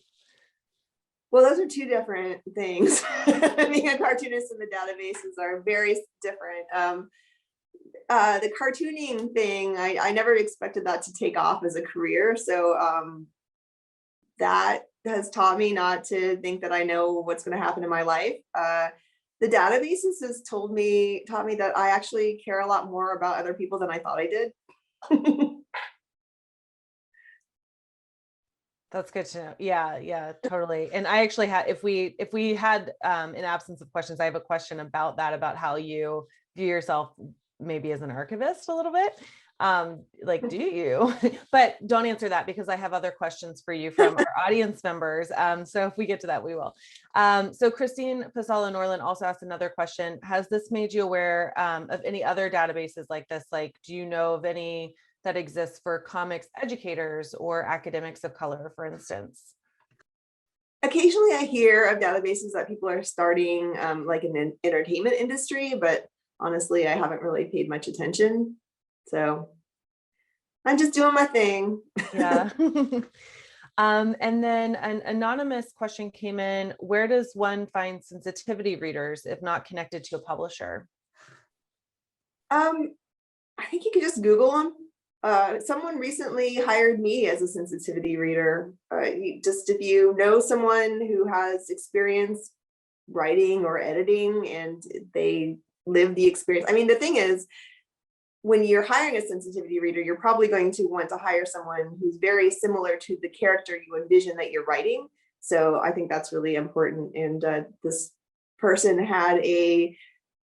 Well, those are two different things. Being a cartoonist and the databases are very different. The cartooning thing, I never expected that to take off as a career. So that has taught me not to think that I know what's going to happen in my life. The databases has taught me that I actually care a lot more about other people than I thought I did. That's good to know. Yeah, totally. And I actually had, if we had, in absence of questions, I have a question about that, about how you view yourself maybe as an archivist a little bit. Like, do you? But don't answer that, because I have other questions for you from our audience members. So if we get to that, we will. So Christine Pasala Norland also asked another question. Has this made you aware of any other databases like this? Like, do you know of any that exists for comics educators or academics of color, for instance? Occasionally I hear of databases that people are starting, like in the entertainment industry, but honestly, I haven't really paid much attention. So I'm just doing my thing. Yeah. And then an anonymous question came in. Where does one find sensitivity readers if not connected to a publisher? I think you could just Google them. Someone recently hired me as a sensitivity reader. If you know someone who has experience writing or editing, and they live the experience. I mean, the thing is, when you're hiring a sensitivity reader, you're probably going to want to hire someone who's very similar to the character you envision that you're writing. So I think that's really important. And this person had a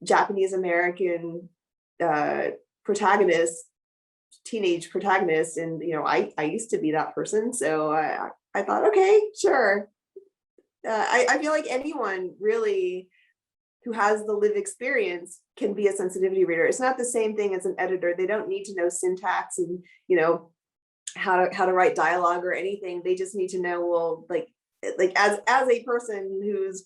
Japanese American protagonist, teenage protagonist, and I used to be that person, so I thought, okay, sure. I feel like anyone really who has the lived experience can be a sensitivity reader. It's not the same thing as an editor. They don't need to know syntax and how to write dialogue or anything. They just need to know, well, like as a person who's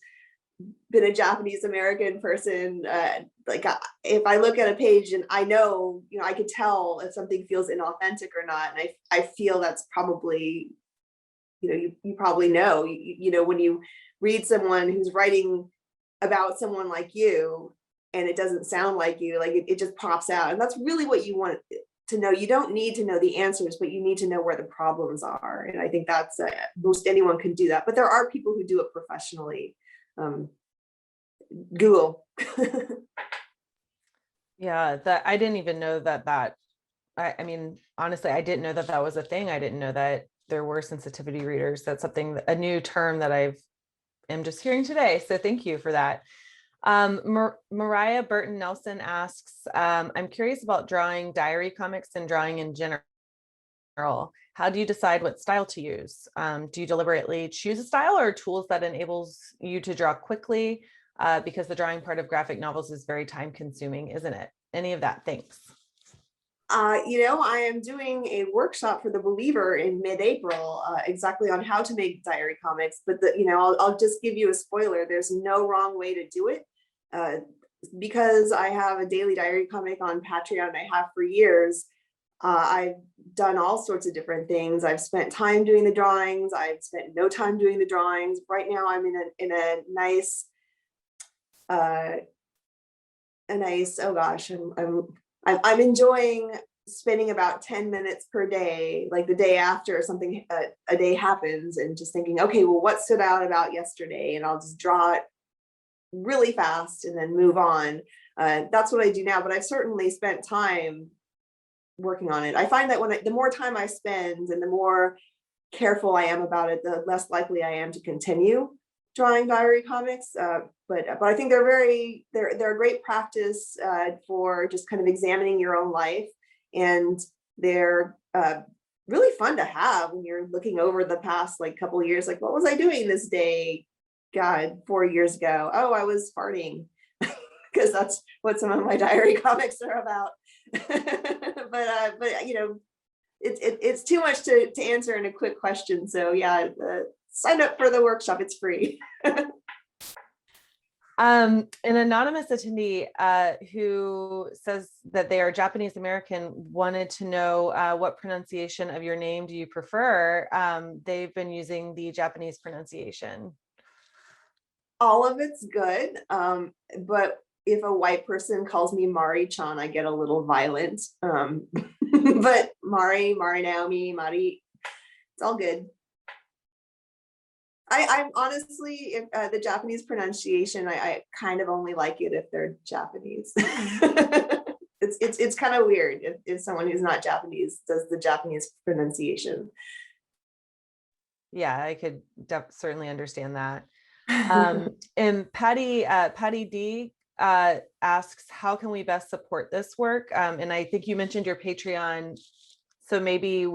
been a Japanese American person, if I look at a page and I know, I could tell if something feels inauthentic or not. And I feel that's probably, you probably know, when you read someone who's writing about someone like you and it doesn't sound like you, like it just pops out. And that's really what you want to know. You don't need to know the answers, but you need to know where the problems are. And I think that's most anyone can do that, but there are people who do it professionally. Google. Yeah, that I didn't even know that I mean, honestly, I didn't know that was a thing. I didn't know that there were sensitivity readers. That's a new term that am just hearing today. So thank you for that. Mariah Burton Nelson asks, I'm curious about drawing diary comics and drawing in general. How do you decide what style to use? Do you deliberately choose a style or tools that enables you to draw quickly? Because the drawing part of graphic novels is very time consuming, isn't it? Any of that? Thanks. I am doing a workshop for The Believer in mid-April, exactly on how to make diary comics. But I'll just give you a spoiler. There's no wrong way to do it. Because I have a daily diary comic on Patreon, and I have for years. I've done all sorts of different things. I've spent time doing the drawings. I've spent no time doing the drawings. Right now, I'm in a nice. Oh gosh, I'm enjoying spending about 10 minutes per day, like the day after something a day happens, and just thinking, okay, well, what stood out about yesterday, and I'll just draw it really fast and then move on. That's what I do now, but I've certainly spent time working on it. I find that the more time I spend and the more careful I am about it, the less likely I am to continue drawing diary comics. But I think they're a great practice for just kind of examining your own life, and they're really fun to have when you're looking over the past couple of years. Like, what was I doing this day? God, 4 years ago. Oh, I was farting, because that's what some of my diary comics are about. but it's too much to answer in a quick question. So yeah, sign up for the workshop. It's free. An anonymous attendee who says that they are Japanese American wanted to know what pronunciation of your name do you prefer? They've been using the Japanese pronunciation. All of it's good, but if a white person calls me Mari-chan, I get a little violent. But Mari, Naomi, Mari, it's all good. I'm honestly, if the Japanese pronunciation, I kind of only like it if they're Japanese. It's kind of weird if someone who's not Japanese does the Japanese pronunciation. Yeah, I could certainly understand that. And Patty D asks, how can we best support this work? And I think you mentioned your Patreon, so maybe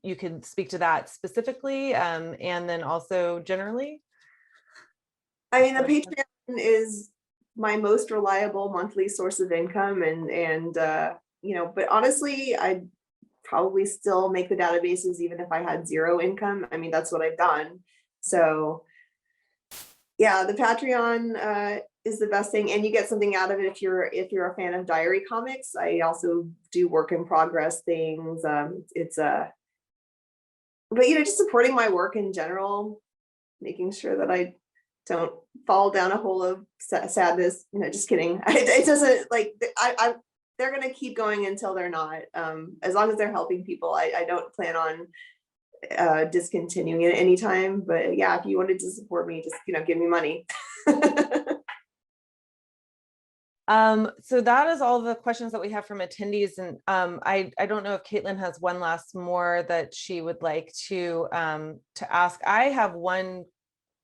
you could speak to that specifically, and then also generally. I mean, the Patreon is my most reliable monthly source of income, and but honestly, I'd probably still make the databases even if I had zero income. I mean, that's what I've done. So yeah, the Patreon is the best thing, and you get something out of it if you're a fan of diary comics. I also do work in progress things. But just supporting my work in general, making sure that I don't fall down a hole of sadness. Just kidding. It doesn't, they're gonna keep going until they're not. As long as they're helping people, I don't plan on discontinuing it anytime. But yeah, if you wanted to support me, just give me money. So that is all the questions that we have from attendees. And I don't know if Caitlin has one last more that she would like to ask. I have one,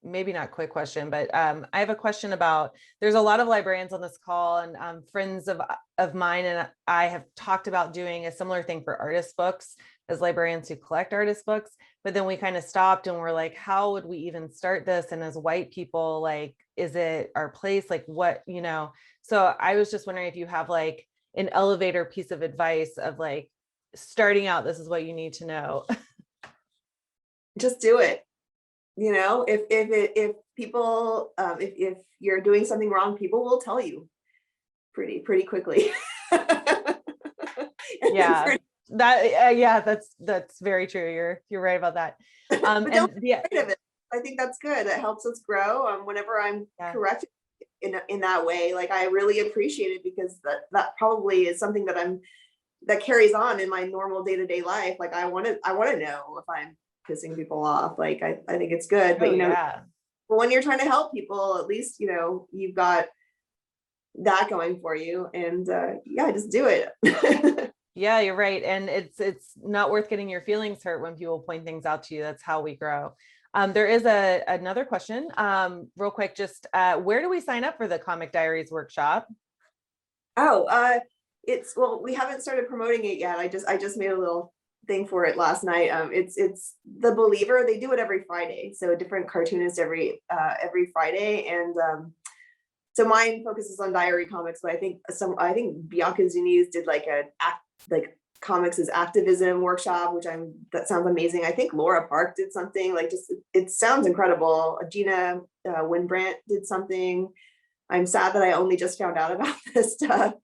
maybe not quick question, but I have a question about, there's a lot of librarians on this call, and friends of mine and I have talked about doing a similar thing for artist books as librarians who collect artist books. But then we kind of stopped and we're like, how would we even start this? And as white people, like, is it our place? Like what, you know? So I was just wondering if you have like an elevator piece of advice of like starting out, this is what you need to know. Just do it. You know, if people, if you're doing something wrong, people will tell you pretty quickly. Yeah, that's very true. You're right about that. But And don't be yeah, afraid of it. I think that's good. It helps us grow. Whenever I'm Yeah. corrected in that way, like I really appreciate it, because that probably is something that carries on in my normal day-to-day life. Like I want to know if I'm pissing people off. Like I think it's good, but oh, yeah. but when you're trying to help people, at least you've got that going for you, and yeah, just do it. Yeah, you're right. And it's not worth getting your feelings hurt when people point things out to you. That's how we grow. There is another question, real quick, just where do we sign up for the Comic Diaries workshop? Oh, well, we haven't started promoting it yet. I just made a little thing for it last night. It's The Believer. They do it every Friday, so a different cartoonist every Friday, and so mine focuses on diary comics, but I think Bianca Zuniz did like comics as activism workshop, that sounds amazing. I think Laura Park did something, like, just it sounds incredible. Gina Winbrandt did something. I'm sad that I only just found out about this stuff.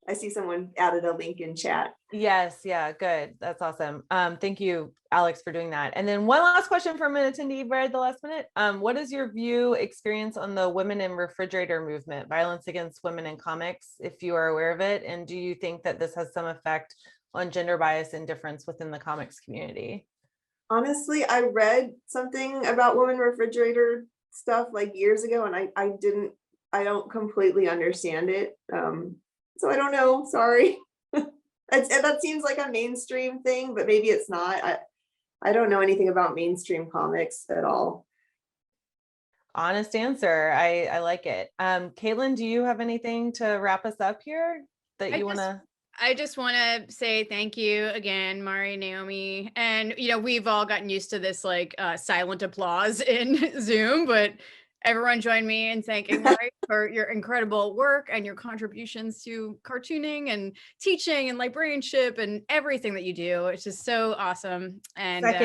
I see someone added a link in chat. Yes, yeah, good. That's awesome. Thank you, Alex, for doing that. And then one last question from an attendee right at the last minute. What is your experience on the Women in Refrigerator movement, violence against women in comics, if you are aware of it? And do you think that this has some effect on gender bias and difference within the comics community? Honestly, I read something about Women Refrigerator stuff like years ago, and I don't completely understand it. So I don't know, sorry. That seems like a mainstream thing, but maybe it's not. I don't know anything about mainstream comics at all. Honest answer. I like it. Caitlin, do you have anything to wrap us up here that you want to? I just want to say thank you again, Mari, Naomi. And, we've all gotten used to this like silent applause in Zoom, but everyone join me in thanking Mari for your incredible work and your contributions to cartooning and teaching and librarianship and everything that you do. It's just so awesome. And thank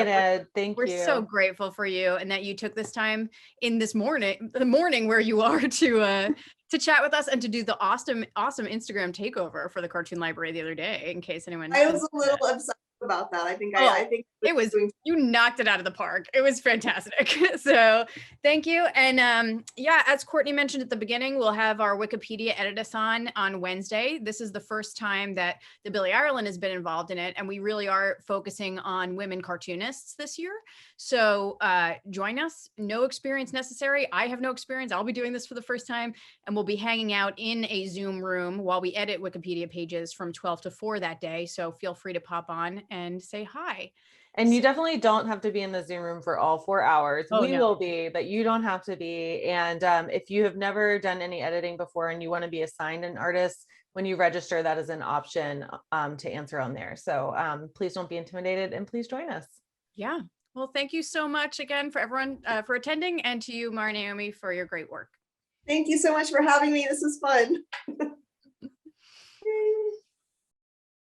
you. We're so grateful for you, and that you took this time in the morning where you are to chat with us and to do the awesome Instagram takeover for the Cartoon Library the other day, in case anyone. I was a little upset about that. I think you knocked it out of the park. It was fantastic. So thank you. And yeah, as Courtney mentioned at the beginning, we'll have our Wikipedia edit-a-thon on Wednesday. This is the first time that the Billie Ireland has been involved in it, and we really are focusing on women cartoonists this year. So join us. No experience necessary. I have no experience. I'll be doing this for the first time, and we'll be hanging out in a Zoom room while we edit Wikipedia pages from 12 to 4 that day. So feel free to pop on and say hi. And you definitely don't have to be in the Zoom room for all 4 hours. We no. will be, but you don't have to be. And if you have never done any editing before and you want to be assigned an artist, when you register, that is an option to answer on there. So please don't be intimidated, and please join us. Yeah. Well, thank you so much again for everyone for attending, and to you, Mari, Naomi, for your great work. Thank you so much for having me. This was fun.